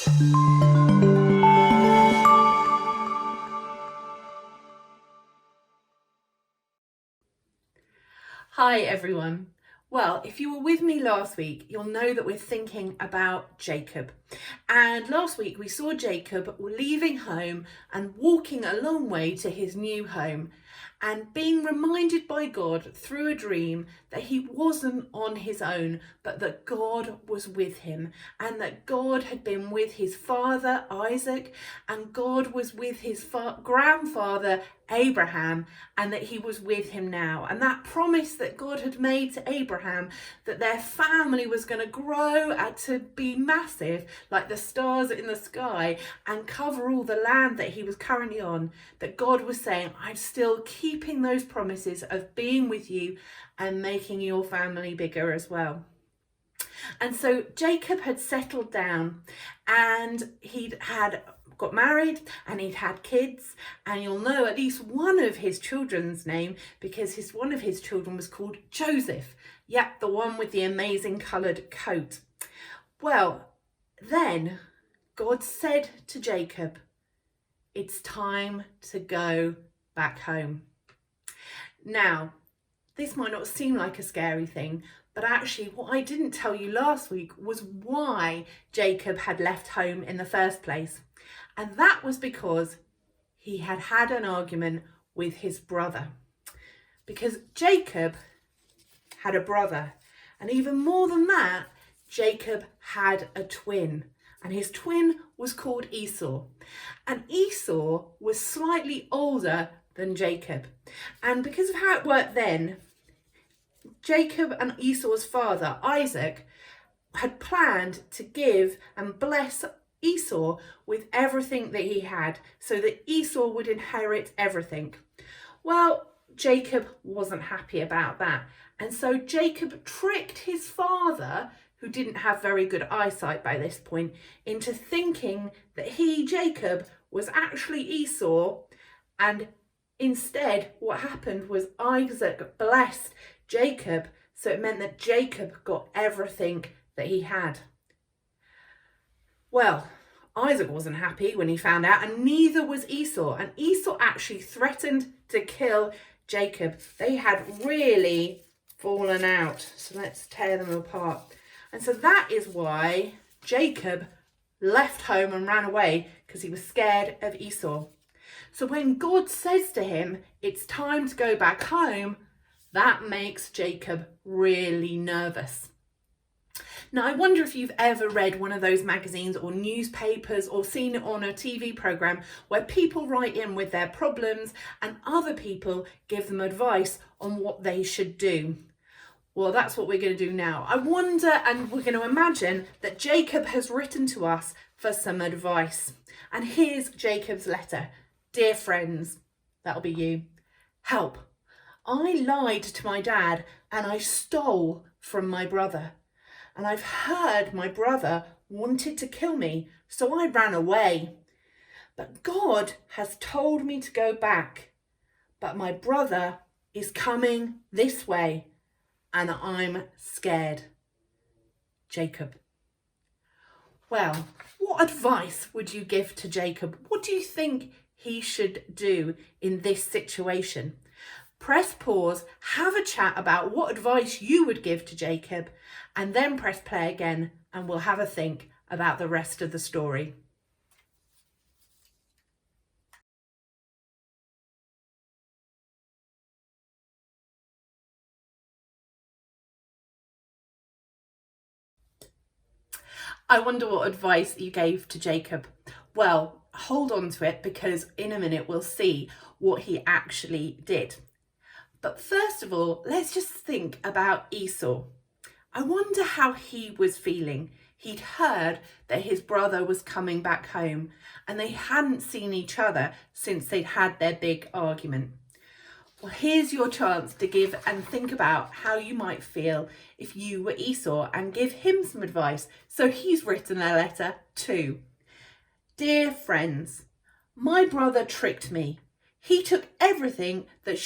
Hi everyone. Well, if you were with me last week, you'll know that we're thinking about Jacob. And last week we saw Jacob leaving home and walking a long way to his new home and being reminded by God through a dream that he wasn't on his own, but that God was with him and that God had been with his father Isaac and God was with his grandfather Abraham, and that he was with him now. And that promise that God had made to Abraham, that their family was going to grow and to be massive like the stars in the sky and cover all the land that he was currently on, that God was saying, I'm still keeping those promises of being with you and making your family bigger as well. And so Jacob had settled down and he'd got married and he'd had kids, and you'll know at least one of his children's name because one of his children was called Joseph. Yep, the one with the amazing coloured coat. Well, then God said to Jacob, it's time to go back home. Now, this might not seem like a scary thing, but actually what I didn't tell you last week was why Jacob had left home in the first place. And that was because he had had an argument with his brother. Because Jacob had a brother. And even more than that, Jacob had a twin. And his twin was called Esau. And Esau was slightly older than Jacob. And because of how it worked then, Jacob and Esau's father, Isaac, had planned to give and bless Esau with everything that he had so that Esau would inherit everything. Well, Jacob wasn't happy about that. And so Jacob tricked his father, who didn't have very good eyesight by this point, into thinking that he, Jacob, was actually Esau. And instead, what happened was Isaac blessed Jacob, so it meant that Jacob got everything that he had. Well, Isaac wasn't happy when he found out, and neither was Esau. And Esau actually threatened to kill Jacob. They had really fallen out. So let's tear them apart. And so that is why Jacob left home and ran away, because he was scared of Esau. So when God says to him, it's time to go back home, that makes Jacob really nervous. Now, I wonder if you've ever read one of those magazines or newspapers or seen it on a TV programme where people write in with their problems and other people give them advice on what they should do. Well, that's what we're going to do now. I wonder, and we're going to imagine that Jacob has written to us for some advice. And here's Jacob's letter. Dear friends, that'll be you. Help. I lied to my dad and I stole from my brother. And I've heard my brother wanted to kill me, so I ran away. But God has told me to go back. But my brother is coming this way, and I'm scared. Jacob. Well, what advice would you give to Jacob? What do you think he should do in this situation? Press pause, have a chat about what advice you would give to Jacob, and then press play again and we'll have a think about the rest of the story. I wonder what advice you gave to Jacob. Well, hold on to it because in a minute we'll see what he actually did. But first of all, let's just think about Esau. I wonder how he was feeling. He'd heard that his brother was coming back home and they hadn't seen each other since they'd had their big argument. Well, here's your chance to give and think about how you might feel if you were Esau and give him some advice. So he's written a letter too. Dear friends, my brother tricked me. He took everything that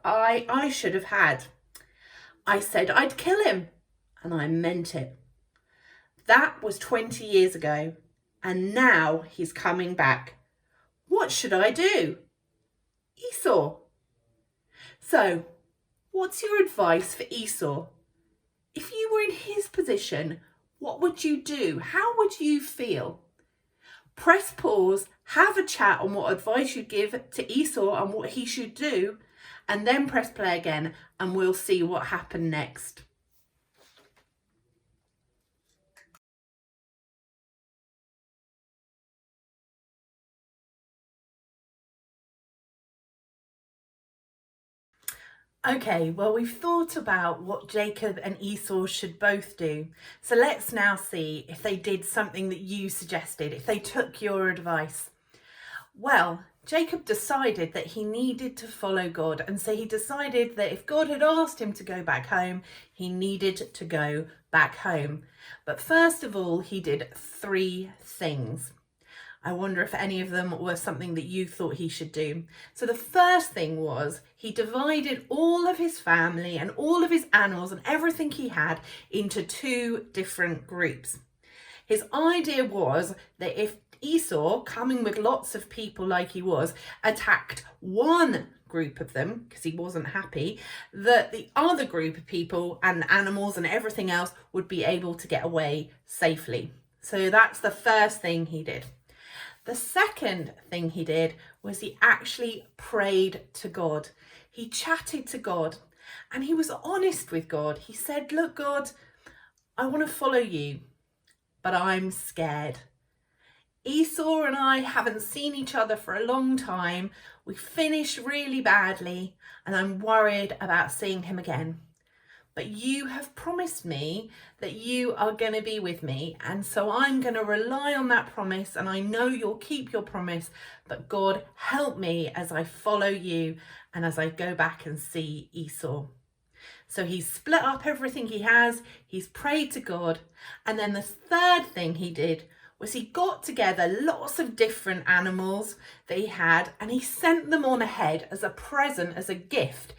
I should have had. I said I'd kill him, and I meant it. That was 20 years ago. and now he's coming back. What should I do? Esau. So, what's your advice for Esau? If you were in his position, what would you do? How would you feel? Press pause, have a chat on what advice you'd give to Esau and what he should do, and then press play again and we'll see what happened next. Okay, well, we've thought about what Jacob and Esau should both do. So let's now see if they did something that you suggested, if they took your advice. Well, Jacob decided that he needed to follow God. And so he decided that if God had asked him to go back home, he needed to go back home. But first of all, he did 3 things. I wonder if any of them were something that you thought he should do. So the first thing was he divided all of his family and all of his animals and everything he had into 2 different groups. His idea was that if Esau, coming with lots of people like he was, attacked one group of them, because he wasn't happy, that the other group of people and animals and everything else would be able to get away safely. So that's the first thing he did. The second thing he did was he actually prayed to God. He chatted to God and he was honest with God. He said, look, God, I want to follow you, but I'm scared. Esau and I haven't seen each other for a long time. We finished really badly and I'm worried about seeing him again. But you have promised me that you are going to be with me. And so I'm going to rely on that promise. And I know you'll keep your promise. But God, help me as I follow you and as I go back and see Esau. So he's split up everything he has. He's prayed to God. And then the third thing he did was he got together lots of different animals that he had. And he sent them on ahead as a present, as a gift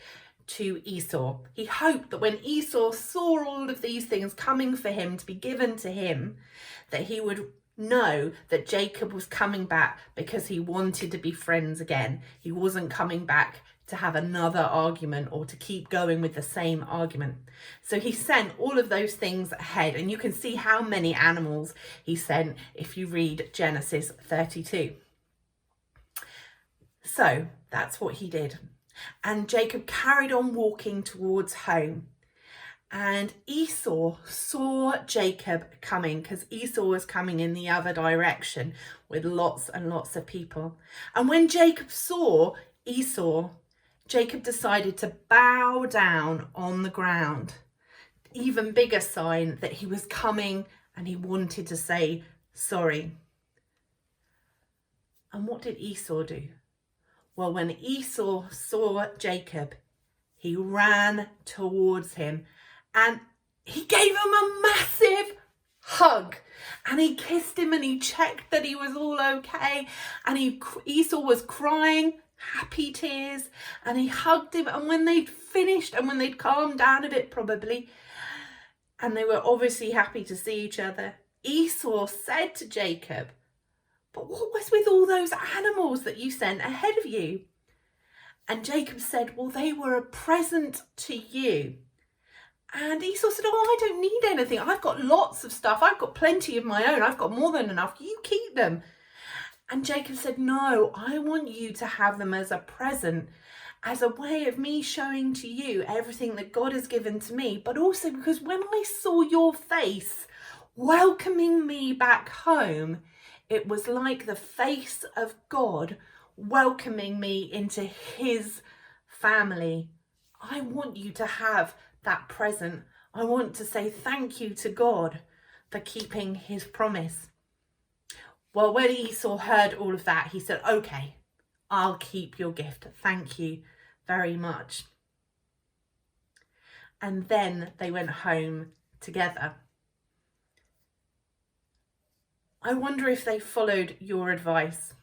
to Esau. He hoped that when Esau saw all of these things coming for him to be given to him, that he would know that Jacob was coming back because he wanted to be friends again. He wasn't coming back to have another argument or to keep going with the same argument. So he sent all of those things ahead, and you can see how many animals he sent if you read Genesis 32. So that's what he did. And Jacob carried on walking towards home. And Esau saw Jacob coming, because Esau was coming in the other direction with lots and lots of people. And when Jacob saw Esau, Jacob decided to bow down on the ground. Even bigger sign that he was coming and he wanted to say sorry. And what did Esau do? Well, when Esau saw Jacob, he ran towards him and he gave him a massive hug, and he kissed him and he checked that he was all okay. And Esau was crying happy tears, and he hugged him. And when they'd finished and when they'd calmed down a bit probably, and they were obviously happy to see each other, Esau said to Jacob, but what was with all those animals that you sent ahead of you? And Jacob said, well, they were a present to you. And Esau said, oh, I don't need anything. I've got lots of stuff. I've got plenty of my own. I've got more than enough. You keep them. And Jacob said, no, I want you to have them as a present, as a way of me showing to you everything that God has given to me. But also because when I saw your face welcoming me back home, it was like the face of God welcoming me into his family. I want you to have that present. I want to say thank you to God for keeping his promise. Well, when Esau heard all of that, he said, okay, I'll keep your gift. Thank you very much. And then they went home together. I wonder if they followed your advice.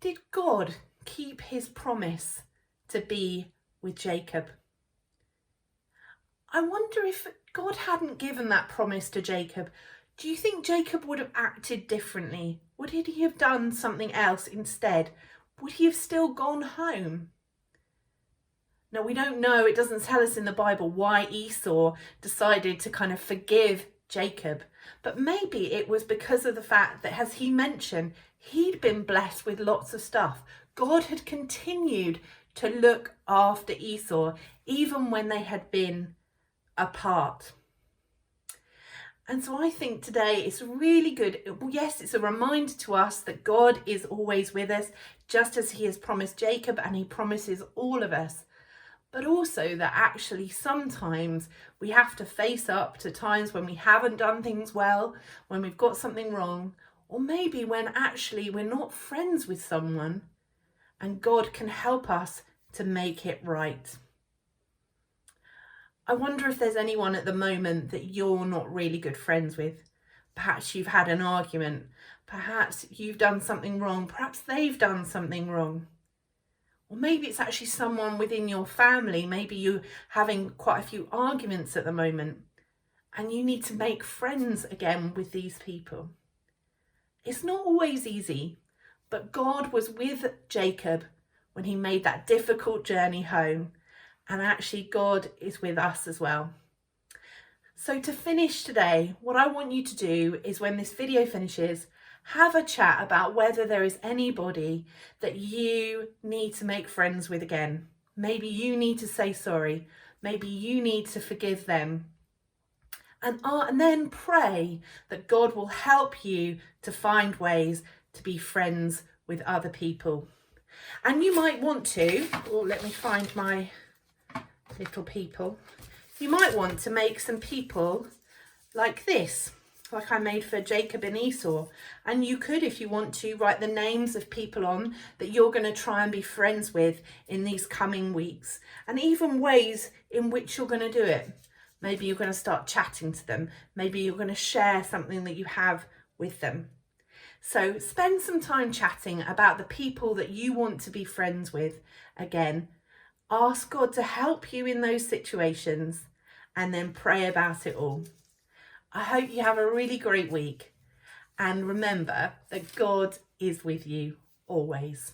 Did God keep his promise to be with Jacob? I wonder if God hadn't given that promise to Jacob, do you think Jacob would have acted differently? Would he have done something else instead? Would he have still gone home? Now, we don't know, it doesn't tell us in the Bible why Esau decided to kind of forgive Jacob, but maybe it was because of the fact that, as he mentioned, he'd been blessed with lots of stuff. God had continued to look after Esau even when they had been apart. And so I think today it's really good. Yes, it's a reminder to us that God is always with us, just as he has promised Jacob and he promises all of us. But also that actually sometimes we have to face up to times when we haven't done things well, when we've got something wrong, or maybe when actually we're not friends with someone, and God can help us to make it right. I wonder if there's anyone at the moment that you're not really good friends with. Perhaps you've had an argument, perhaps you've done something wrong, perhaps they've done something wrong. Or maybe it's actually someone within your family. Maybe you're having quite a few arguments at the moment and you need to make friends again with these people. It's not always easy, but God was with Jacob when he made that difficult journey home. And actually God is with us as well. So to finish today, what I want you to do is, when this video finishes, have a chat about whether there is anybody that you need to make friends with again. Maybe you need to say sorry. Maybe you need to forgive them. And then pray that God will help you to find ways to be friends with other people. And you might want to, let me find my little people. You might want to make some people like this, like I made for Jacob and Esau. And you could, if you want to, write the names of people on that you're going to try and be friends with in these coming weeks, and even ways in which you're going to do it. Maybe you're going to start chatting to them. Maybe you're going to share something that you have with them. So spend some time chatting about the people that you want to be friends with again. Ask God to help you in those situations and then pray about it all. I hope you have a really great week, and remember that God is with you always.